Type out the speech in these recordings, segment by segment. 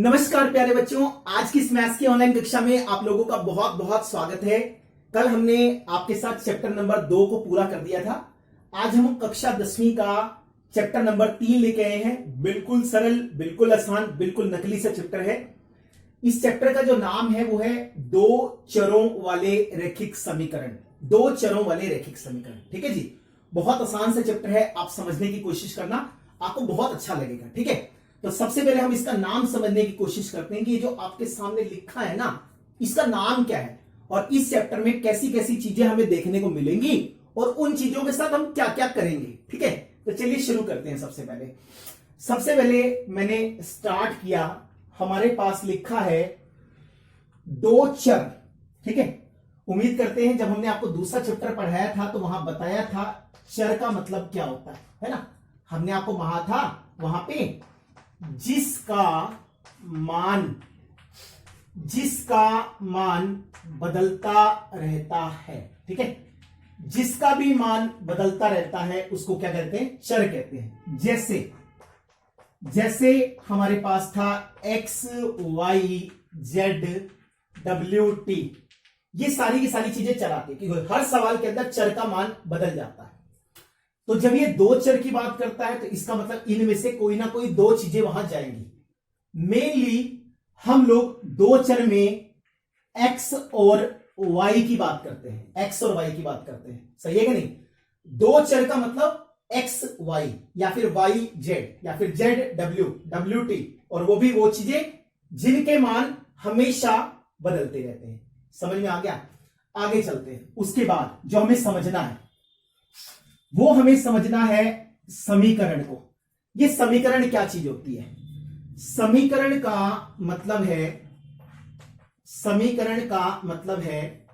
नमस्कार प्यारे बच्चों, आज की इस मैथ्स की ऑनलाइन कक्षा में आप लोगों का बहुत बहुत स्वागत है। कल हमने आपके साथ चैप्टर नंबर 2 को पूरा कर दिया था। आज हम कक्षा 10वीं का चैप्टर नंबर 3 लेके आए हैं। बिल्कुल सरल, बिल्कुल आसान, बिल्कुल नकली सा चैप्टर है। इस चैप्टर का जो नाम है वो है दो चरों वाले रैखिक समीकरण। दो चरों वाले रैखिक समीकरण, ठीक है जी। बहुत आसान सा चैप्टर है, आप समझने की कोशिश करना, आपको बहुत अच्छा लगेगा, ठीक है। तो सबसे पहले हम इसका नाम समझने की कोशिश करते हैं कि जो आपके सामने लिखा है ना, इसका नाम क्या है और इस चैप्टर में कैसी कैसी चीजें हमें देखने को मिलेंगी और उन चीजों के साथ हम क्या क्या करेंगे, ठीक है। तो चलिए शुरू करते हैं। सबसे पहले मैंने स्टार्ट किया, हमारे पास लिखा है दो चर, ठीक है। उम्मीद करते हैं जब हमने आपको दूसरा चैप्टर पढ़ाया था तो वहां बताया था चर का मतलब क्या होता है ना। हमने आपको वहां था, वहां पे जिसका मान बदलता रहता है, ठीक है। जिसका भी मान बदलता रहता है उसको क्या कहते हैं? चर कहते हैं। जैसे हमारे पास था x, y, z, w, t। ये सारी की सारी चीजें चर आती है क्योंकि हर सवाल के अंदर चर का मान बदल जाता है। तो जब ये दो चर की बात करता है तो इसका मतलब इनमें से कोई ना कोई दो चीजें वहां जाएंगी। मेनली हम लोग दो चर में x और y की बात करते हैं, x और y की बात करते हैं, सही है कि नहीं। दो चर का मतलब x y या फिर y z या फिर z w, w t, और वो भी वो चीजें जिनके मान हमेशा बदलते रहते हैं। समझ में आ गया? आगे चलते हैं। उसके बाद जो हमें समझना है वो हमें समझना है समीकरण को। ये समीकरण क्या चीज होती है? समीकरण का मतलब है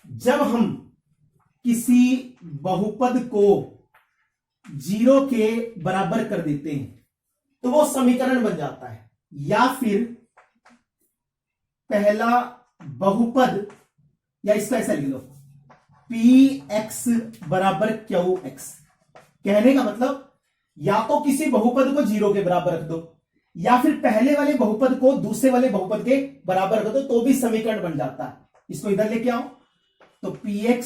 जब हम किसी बहुपद को 0 के बराबर कर देते हैं तो वो समीकरण बन जाता है। या फिर पहला बहुपद, या इसको ऐसा लिख लो px बराबर qx। कहने का मतलब या तो किसी बहुपद को 0 के बराबर रख दो या फिर पहले वाले बहुपद को दूसरे वाले बहुपद के बराबर रख दो तो भी समीकरण बन जाता है। इसको इधर लेके आओ तो px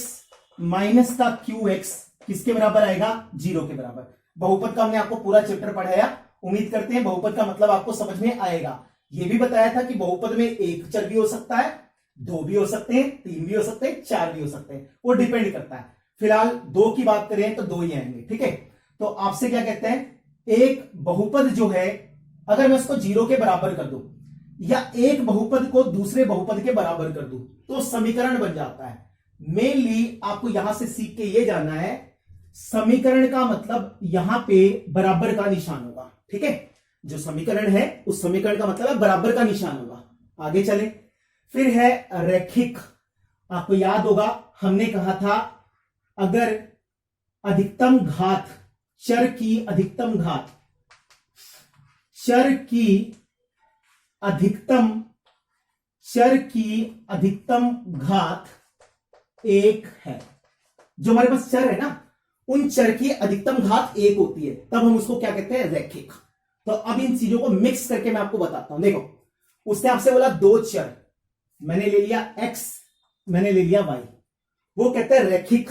माइनस का qx किसके बराबर आएगा? 0 के बराबर। बहुपद का हमने आपको पूरा चैप्टर पढ़ाया, उम्मीद करते हैं बहुपद का मतलब आपको समझ में आएगा। यह भी बताया था कि बहुपद में एक चर भी हो सकता है, दो भी हो सकते हैं, तीन भी हो सकते हैं, चार भी हो सकते हैं, वो डिपेंड करता है। फिलहाल दो की बात करें तो दो ही आएंगे, ठीक है। तो आपसे क्या कहते हैं, एक बहुपद जो है अगर मैं उसको 0 के बराबर कर दूं या एक बहुपद को दूसरे बहुपद के बराबर कर दूं तो समीकरण बन जाता है। मेनली आपको यहां से सीख के ये जानना है, समीकरण का मतलब यहां पे बराबर का निशान होगा, ठीक है। जो समीकरण है उस समीकरण का मतलब है बराबर का निशान होगा। आगे चले। फिर है रैखिक। आपको याद होगा हमने कहा था अगर अधिकतम घात, चर की अधिकतम घात एक है। जो हमारे पास चर है ना, उन चर की अधिकतम घात एक होती है, तब हम उसको क्या कहते हैं? रैखिक। तो अब इन चीजों को मिक्स करके मैं आपको बताता हूं। देखो, उसने आपसे बोला दो चर, मैंने ले लिया x, मैंने ले लिया y, वो कहते हैं रैखिक।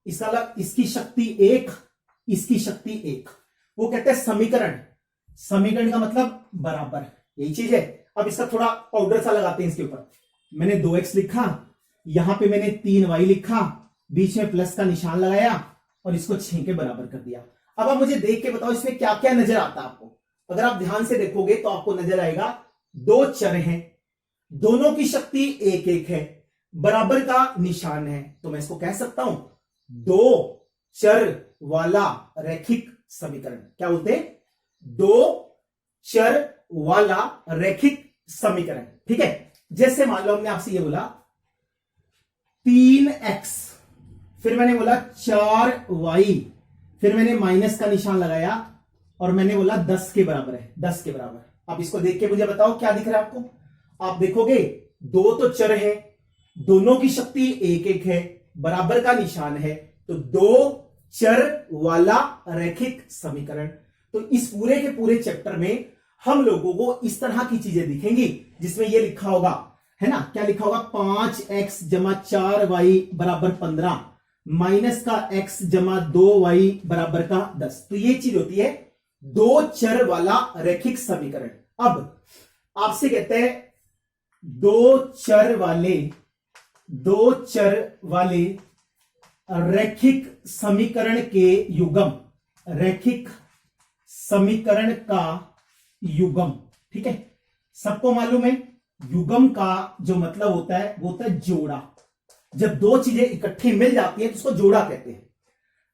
इसका मतलब इसकी शक्ति एक, इसकी शक्ति एक। वो कहते हैं समीकरण का मतलब बराबर, यही चीज है। अब इसका थोड़ा पाउडर सा लगाते हैं इसके ऊपर। मैंने 2x लिखा, यहां पे मैंने 3y लिखा, बीच में प्लस का निशान लगाया और इसको 6 के बराबर कर दिया। अब आप मुझे देख के बताओ इसमें क्या क्या नजर आता है आपको। अगर आप ध्यान से देखोगे तो आपको नजर आएगा दो चर हैं, दोनों की शक्ति एक एक है, बराबर का निशान है। तो मैं इसको कह सकता हूं दो चर वाला रैखिक समीकरण। क्या बोलते हैं? दो चर वाला रैखिक समीकरण, ठीक है। जैसे मान लो हमने आपसे ये बोला 3x, फिर मैंने बोला 4y, फिर मैंने माइनस का निशान लगाया और मैंने बोला 10 के बराबर है, 10 के बराबर। अब इसको देख के मुझे बताओ क्या दिख रहा है आपको। आप देखोगे दो तो चर है, दोनों की शक्ति एक एक है, बराबर का निशान है, तो दो चर वाला रैखिक समीकरण। तो इस पूरे के पूरे चैप्टर में हम लोगों को इस तरह की चीजें दिखेंगी जिसमें ये लिखा होगा, है ना, क्या लिखा होगा, 5x जमा 4y बराबर 15 माइनस का x जमा 2y बराबर का 10। तो ये चीज होती है दो चर वाला रैखिक समीकरण। अब आपसे कहते हैं दो चर वाले रैखिक समीकरण के युग्म, रैखिक समीकरण का युग्म, ठीक है। सबको मालूम है युग्म का जो मतलब होता है वो होता है जोड़ा। जब दो चीजें इकट्ठी मिल जाती हैं तो उसको जोड़ा कहते हैं।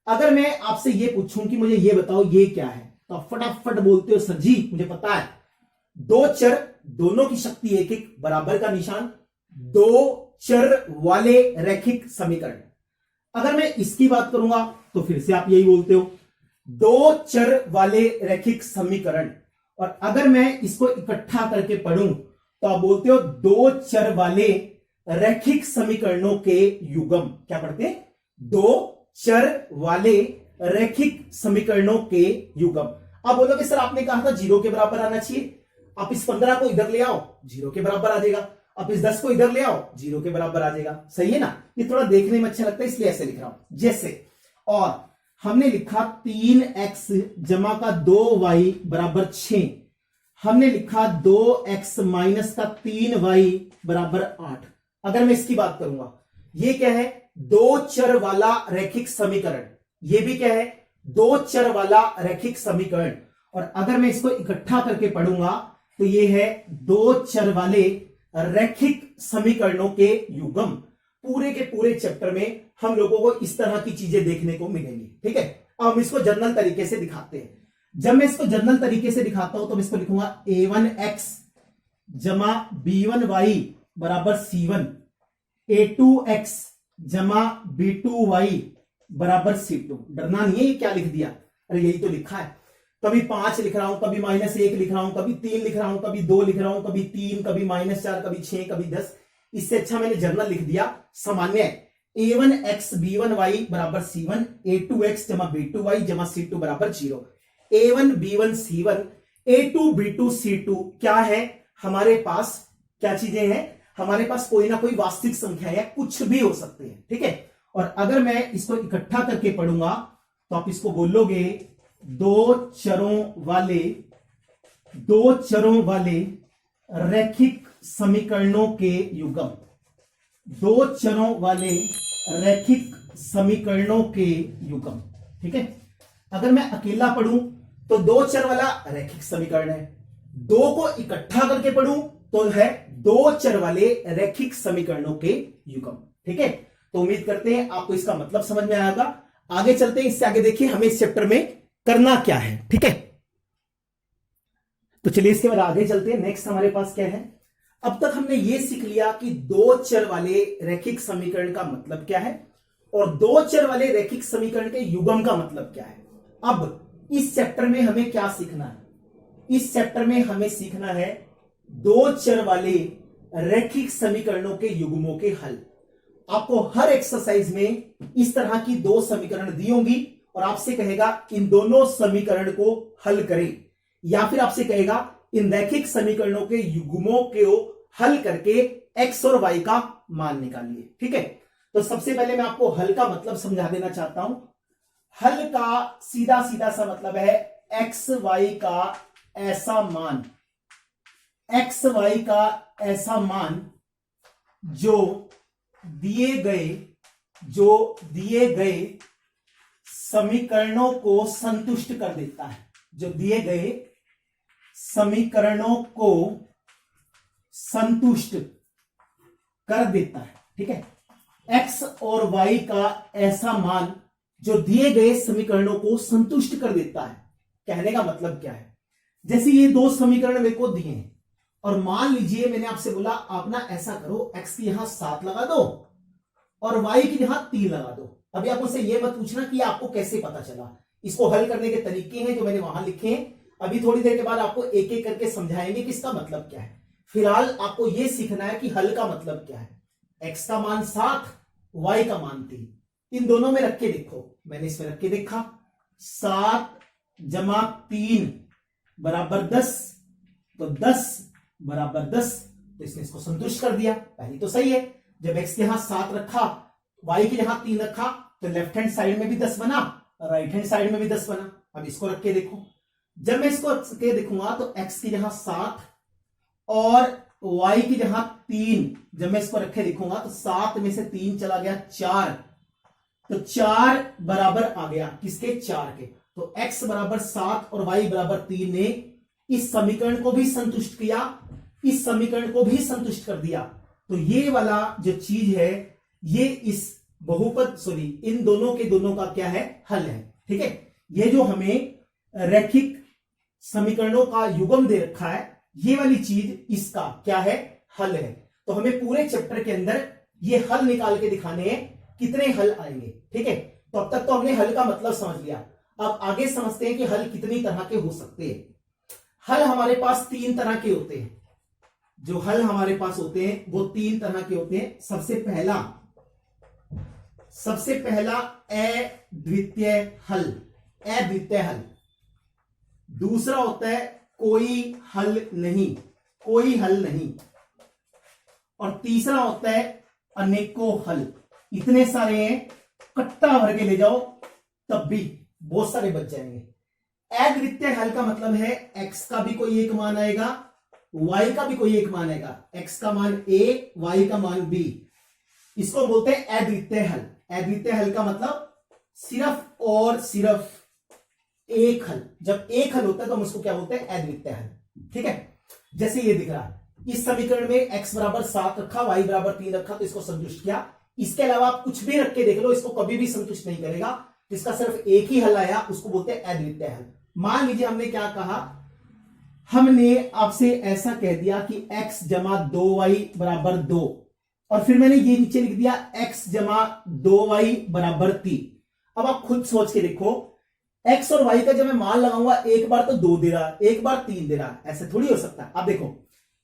अगर मैं आपसे ये पूछूं कि मुझे ये बताओ ये क्या है, तो आप फटाफट बोलते हो सर जी मुझे पता है, दो चर, दोनों की शक्ति एक एक, बराबर का निशान, दो चर वाले रैखिक समीकरण। अगर मैं इसकी बात करूंगा तो फिर से आप यही बोलते हो दो चर वाले रैखिक समीकरण। और अगर मैं इसको इकट्ठा करके पढ़ूं तो आप बोलते हो दो चर वाले रैखिक समीकरणों के युग्म। क्या पढ़ते हैं, दो चर वाले रैखिक समीकरणों के युग्म। अब बोलोगे सर आपने कहा था 0 के बराबर आना चाहिए, आप इस 15 को इधर ले आओ 0 के बराबर आ जाएगा, अब इस 10 को इधर ले आओ 0 के बराबर आ जाएगा, सही है ना। ये थोड़ा देखने में अच्छा लगता है इसलिए ऐसे लिख रहा हूं जैसे। और हमने लिखा 3x जमा का 2y बराबर 6, हमने लिखा 2x माइनस का 3y बराबर 8। अगर मैं इसकी बात करूंगा, ये क्या है, दो चर वाला रैखिक समीकरण, ये भी क्या है, दो चर वाला रैखिक समीकरण। और अगर मैं इसको इकट्ठा करके पढ़ूंगा तो ये है दो चर वाले रैखिक समीकरणों के युग्म। पूरे के पूरे चैप्टर में हम लोगों को इस तरह की चीजें देखने को मिलेंगी, ठीक है। अब हम इसको जर्नल तरीके से दिखाते हैं। जब मैं इसको जर्नल तरीके से दिखाता हूं तो मैं इसको लिखूंगा a1x जमा b1y बराबर c1, a2x जमा b2y बराबर c2। डरना नहीं है, ये क्या लिख दिया, अरे यही तो लिखा है। कभी 5 लिख रहा हूं, कभी -1 लिख रहा हूं, कभी 3 लिख रहा हूं, कभी 2 लिख रहा हूं, कभी 3, कभी -4, कभी 6, कभी 10। इससे अच्छा मैंने जर्नल लिख दिया सामान्य, a1x b1y बराबर c1, a2x जमा b2y जमा c2 बराबर 0, a1 b1 c1, a2 b2 c2। क्या है हमारे पास, क्या चीजें हैं हमारे पास, कोई ना कोई वास्तविक संख्या है, कुछ भी हो सकते हैं, ठीक है। और अगर मैं इसको इकट्ठा करके पढ़ूंगा तो आप इसको बोलोगे दो चरों वाले रैखिक समीकरणों के युग्म, दो चरों वाले रैखिक समीकरणों के युग्म, ठीक है। अगर मैं अकेला पढ़ूं तो दो चर वाला रैखिक समीकरण है, दो को इकट्ठा करके पढ़ूं तो है दो चर वाले रैखिक समीकरणों के युग्म, ठीक है। तो उम्मीद करते हैं आपको इसका मतलब समझ में आएगा। आगे चलते हैं, इससे आगे देखिए हमें इस चैप्टर में करना क्या है, ठीक है। तो चलिए इसके बाद आगे चलते हैं। नेक्स्ट हमारे पास क्या है, अब तक हमने ये सीख लिया कि दो चर वाले रैखिक समीकरण का मतलब क्या है और दो चर वाले रैखिक समीकरण के युग्म का मतलब क्या है। अब इस चैप्टर में हमें क्या सीखना है, इस चैप्टर में हमें सीखना है दो चर वाले रैखिक समीकरणों के युग्मों के हल। आपको हर एक्सरसाइज में इस तरह की दो समीकरण दी होंगी और आपसे कहेगा इन दोनों समीकरण को हल करें, या फिर आपसे कहेगा इन रैखिक समीकरणों के युग्मों को हल करके x और y का मान निकालिए, ठीक है। तो सबसे पहले मैं आपको हल का मतलब समझा देना चाहता हूं। हल का सीधा सीधा सा मतलब है x y का ऐसा मान, x y का ऐसा मान जो दिए गए समीकरणों को संतुष्ट कर देता है, जो दिए गए समीकरणों को संतुष्ट कर देता है, ठीक है। x और y का ऐसा मान जो दिए गए समीकरणों को संतुष्ट कर देता है। कहने का मतलब क्या है, जैसे ये दो समीकरण मेरे को दिए हैं और मान लीजिए मैंने आपसे बोला आप ना ऐसा करो, x की यहां 7 लगा दो और y की यहां 3 लगा दो। अभी आप मुझसे ये मत पूछना कि आपको कैसे पता चला, इसको हल करने के तरीके हैं जो मैंने वहां लिखे हैं। अभी थोड़ी देर के बाद आपको एक एक करके समझाएंगे कि इसका मतलब क्या है। फिलहाल आपको यह सीखना है कि हल का मतलब क्या है। x का मान 7, y का मान 3, इन दोनों में रख के देखो। मैंने इसमें रख के देखा, 7 जमा 3 बराबर 10, तो 10 बराबर 10, तो इसने इसको संतुष्ट कर दिया। पहली तो सही है, जब x के यहां 7 रखा, y के यहां 3 रखा, तो लेफ्ट हैंड साइड में भी 10 बना, राइट हैंड साइड में भी 10 बना। अब इसको रख के देखो, जब मैं इसको रख के देखूंगा तो x की जहां 7 और y की जहां 3, जब मैं इसको रखे देखूंगा तो 7 में से 3 चला गया 4, तो 4 बराबर आ गया किसके, 4 के। तो x बराबर 7 और y बराबर 3 ने इस समीकरण को भी संतुष्ट किया, इस समीकरण को भी संतुष्ट कर दिया। तो ये वाला जो चीज है, ये इस बहुपद इन दोनों के दोनों का क्या है, हल है। ठीक है, ये जो हमें रैखिक समीकरणों का युग्म दे रखा है, ये वाली चीज इसका क्या है, हल है। तो हमें पूरे चैप्टर के अंदर ये हल निकाल के दिखाने हैं, कितने हल आएंगे। ठीक है, तो अब तक तो हमने हल का मतलब समझ लिया। अब आगे समझते हैं कि हल कितनी तरह के हो सकते हैं। हल हमारे पास 3 तरह के होते हैं। जो हल हमारे पास होते हैं वो 3 तरह के होते हैं। सबसे पहला अद्वितीय हल, अद्वितीय हल। दूसरा होता है कोई हल नहीं, कोई हल नहीं। और तीसरा होता है अनेकों हल। इतने सारे हैं, कट्टा भर के ले जाओ तब भी बहुत सारे बच जाएंगे। अद्वितीय हल का मतलब है x का भी कोई एक मान आएगा, y का भी कोई एक मान आएगा। x का मान a, y का मान b, इसको बोलते हैं अद्वितीय हल। अद्वितीय हल का मतलब सिर्फ और सिर्फ एक हल। जब एक हल होता है तो हम उसको क्या बोलते हैं, अद्वितीय हल। ठीक है, जैसे ये दिख रहा है, इस समीकरण में x बराबर 7 रखा, y बराबर 3 रखा, तो इसको संतुष्ट किया। इसके अलावा आप कुछ भी रख के देख लो, इसको कभी भी संतुष्ट नहीं करेगा। जिसका सिर्फ एक ही हल आया उसको बोलते हैं अद्वितीय हल। मान लीजिए हमने क्या कहा, हमने आपसे ऐसा कह दिया कि x जमा 2y बराबर 2, और फिर मैंने ये नीचे लिख दिया x जमा 2y बराबर 3। अब आप खुद सोच के देखो, x और y का जब मैं मान लगाऊंगा, एक बार तो 2 दे रहा, एक बार 3 दे रहा, ऐसे थोड़ी हो सकता है। अब देखो,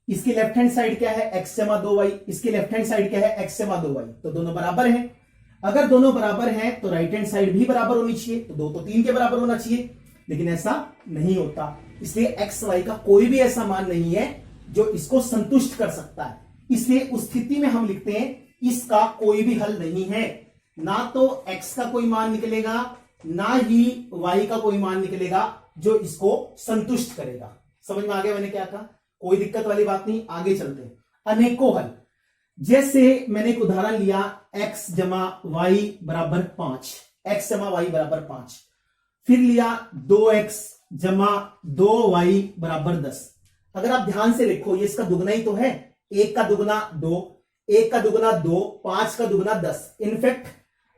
इसकी लेफ्ट हैंड साइड क्या है, x जमा 2y, इसकी लेफ्ट हैंड साइड क्या है, x जमा 2y, तो दोनों बराबर हैं। अगर दोनों बराबर हैं तो राइट हैंड साइड भी बराबर होनी चाहिए, तो 2 तो 3 के बराबर होना चाहिए, लेकिन ऐसा नहीं होता। इसलिए x y का कोई भी ऐसा मान नहीं है जो इसको संतुष्ट कर सकता है। इसलिए उस स्थिति में हम लिखते हैं इसका कोई भी हल नहीं है। ना तो x का कोई मान निकलेगा, ना ही y का कोई मान निकलेगा जो इसको संतुष्ट करेगा। समझ में आ गया मैंने क्या कहा, कोई दिक्कत वाली बात नहीं। आगे चलते हैं, अनेकों हल। जैसे मैंने एक उदाहरण लिया, x जमा y बराबर 5, x जमा y बराबर 5, फिर लिया 2x जमा 2y बराबर 10। अगर आप ध्यान से देखो, ये इसका दुगना ही तो है, 1 का दुगना 2, 1 का दुगना 2, 5 का दुगना 10। इनफैक्ट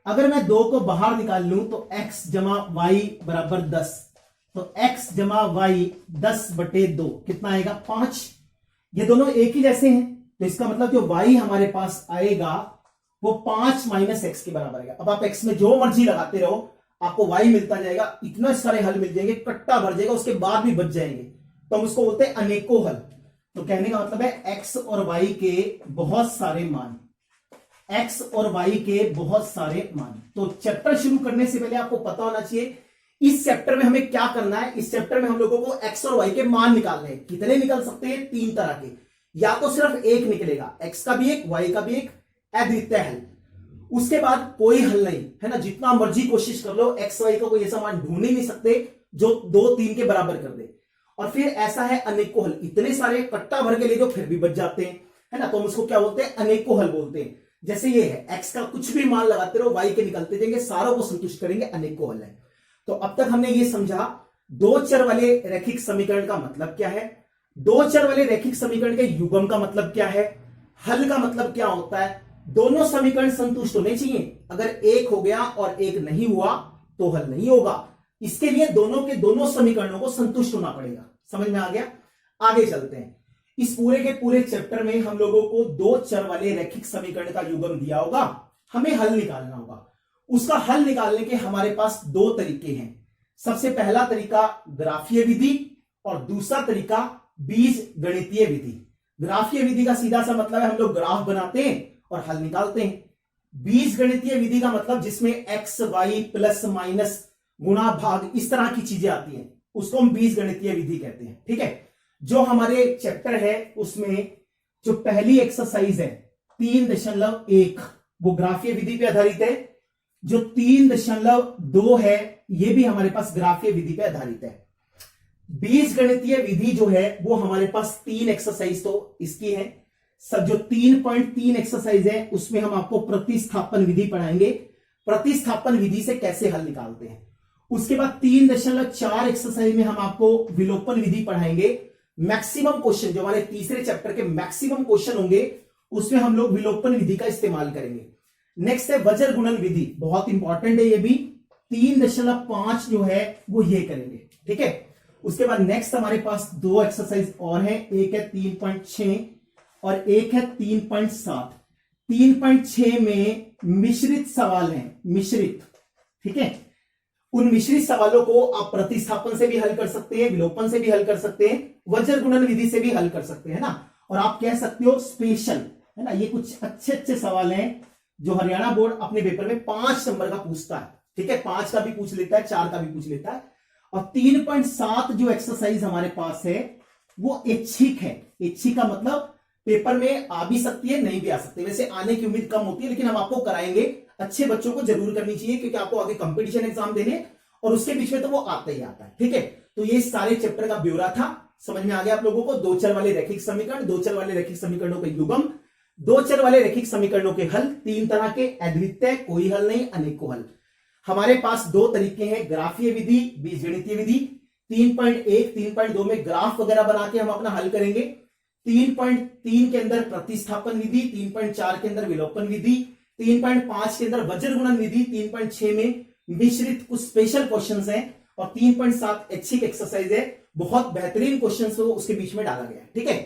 अगर मैं 2 को बाहर निकाल लूं तो x जमा y बराबर 10, तो x जमा y 10/2 कितना आएगा, 5। ये दोनों एक ही जैसे हैं, तो इसका मतलब जो y हमारे पास आएगा वो 5 माइनस x के बराबर आएगा। अब आप x में जो मर्जी लगाते रहो, आपको y मिलता जाएगा। इतने सारे हल मिल जाएंगे, कट्टा भर जाएगा, उसके बाद भी बच जाएंगे, तो हम उसको बोलते हैं अनेकों हल। तो कहने का मतलब है x और y के बहुत सारे मान, x और y के बहुत सारे मान। तो चैप्टर शुरू करने से पहले आपको पता होना चाहिए इस चैप्टर में हमें क्या करना है। इस चैप्टर में हम लोगों को x और y के मान निकालने हैं। कितने निकल सकते हैं, 3 तरह के। या तो सिर्फ एक निकलेगा, x का भी एक, y का भी एक, अद्वितीय हल। उसके बाद कोई हल नहीं है ना, जितना मर्जी कोशिश कर लो, x y का कोई ऐसा मान ढूंढ ही नहीं सकते जो 2-3 के बराबर कर दे। और फिर ऐसा है अनेकों हल, इतने सारे कट्टा भर के ले जो फिर भी बच जाते हैं, है ना, तो हम उसको क्या बोलते हैं, अनेकों हल बोलते हैं। जैसे ये है, x का कुछ भी मान लगाते रहो, y के निकलते जाएंगे, सारों को संतुष्ट करेंगे, अनेकों हल है। तो अब तक हमने ये समझा 2 चर वाले रैखिक समीकरण का मतलब क्या है, 2 चर वाले रैखिक समीकरण के युग्म का मतलब क्या है, हल का मतलब क्या होता है। दोनों समीकरण संतुष्ट होने चाहिए। अगर एक हो गया और एक नहीं हुआ तो हल नहीं होगा। इसके लिए दोनों के दोनों समीकरणों को संतुष्ट होना पड़ेगा। समझ में आ गया, आगे चलते हैं। इस पूरे के पूरे चैप्टर में हम लोगों को 2 चर वाले रैखिक समीकरण का युग्म दिया होगा, हमें हल निकालना होगा। उसका हल निकालने के हमारे पास 2 तरीके हैं। सबसे पहला तरीका ग्राफीय विधि और दूसरा तरीका बीज गणितीय विधि। ग्राफीय विधि का सीधा सा मतलब है हम लोग ग्राफ बनाते हैं और हल निकालते हैं। बीज गणितीय विधि का मतलब जिसमें x y प्लस माइनस गुणा भाग इस तरह की चीजें आती हैं, उसको हम बीज गणितीय विधि कहते हैं। ठीक है, जो हमारे चैप्टर है उसमें जो पहली एक्सरसाइज है 3.1 वो ग्राफीय विधि पे आधारित है। जो 3.2 है ये भी हमारे पास ग्राफीय विधि पे आधारित है। बीजगणितीय विधि जो है वो हमारे पास 3 एक्सरसाइज तो इसकी है। सब जो 3.3 एक्सरसाइज है उसमें हम आपको प्रतिस्थापन विधि पढ़ाएंगे, प्रतिस्थापन विधि से कैसे हल निकालते हैं। उसके बाद 3.4 एक्सरसाइज में हम आपको विलोपन विधि पढ़ाएंगे। मैक्सिमम क्वेश्चन जो हमारे तीसरे चैप्टर के मैक्सिमम क्वेश्चन होंगे उसमें हम लोग विलोपन विधि का इस्तेमाल करेंगे। नेक्स्ट है वज्र गुणन विधि, बहुत इंपॉर्टेंट है ये भी। 3.5 जो है वो ये करेंगे, ठीक है। उसके बाद नेक्स्ट हमारे पास 2 एक्सरसाइज और है, एक है 3.6 और एक है 3.7। 3.6 में मिश्रित सवाल हैं, मिश्रित, ठीक है। उन मिश्रित सवालों को आप प्रतिस्थापन से भी हल कर सकते हैं, विलोपन से भी हल कर सकते हैं, वज्र गुणन विधि से भी हल कर सकते हैं ना। और आप कह सकते हो स्पेशल, है ना। ये कुछ अच्छे अच्छे सवाल हैं जो हरियाणा बोर्ड अपने पेपर में 5 नंबर का पूछता है, ठीक है। 5 का भी पूछ लेता है, 4 का भी पूछ लेता है। और 3.7 जो एक्सरसाइज हमारे पास है वो ऐच्छिक है। ऐच्छिक का मतलब पेपर में आ भी सकती है, नहीं भी आ सकती। वैसे आने की उम्मीद कम होती है, लेकिन हम आपको कराएंगे। अच्छे बच्चों को जरूर करनी चाहिए क्योंकि आपको आगे कंपटीशन एग्जाम देने और उसके बीच में तो वो आता ही आता है, ठीक है। तो ये सारे चैप्टर का ब्यौरा था, समझ में आ गया आप लोगों को। 2 चर वाले रैखिक समीकरण, 2 चर वाले रैखिक समीकरणों के युग्म, 2 चर वाले रैखिक समीकरणों के हल, 3 तरह के, अद्वितीय, कोई हल नहीं, अनेकों हल। हमारे पास 2 तरीके हैं, ग्राफीय विधि, बीजगणितीय विधि। 3.1 3.2 में ग्राफ वगैरह बना के हम अपना हल करेंगे। 3.3 के अंदर प्रतिस्थापन विधि, 3.4 के अंदर विलोपन विधि, 3.5 के अंदर वज्र गुणन विधि, 3.6 में मिश्रित कुछ स्पेशल क्वेश्चंस हैं और 3.7 ऐच्छिक एक्सरसाइज है। बहुत बेहतरीन क्वेश्चंस को उसके बीच में डाला गया है, ठीक है।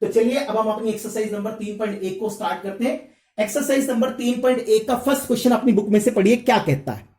तो चलिए अब हम अपनी एक्सरसाइज नंबर 3.1 को स्टार्ट करते हैं। एक्सरसाइज नंबर 3.1 का फर्स्ट क्वेश्चन अपनी बुक में से पढ़िए, क्या कहता है।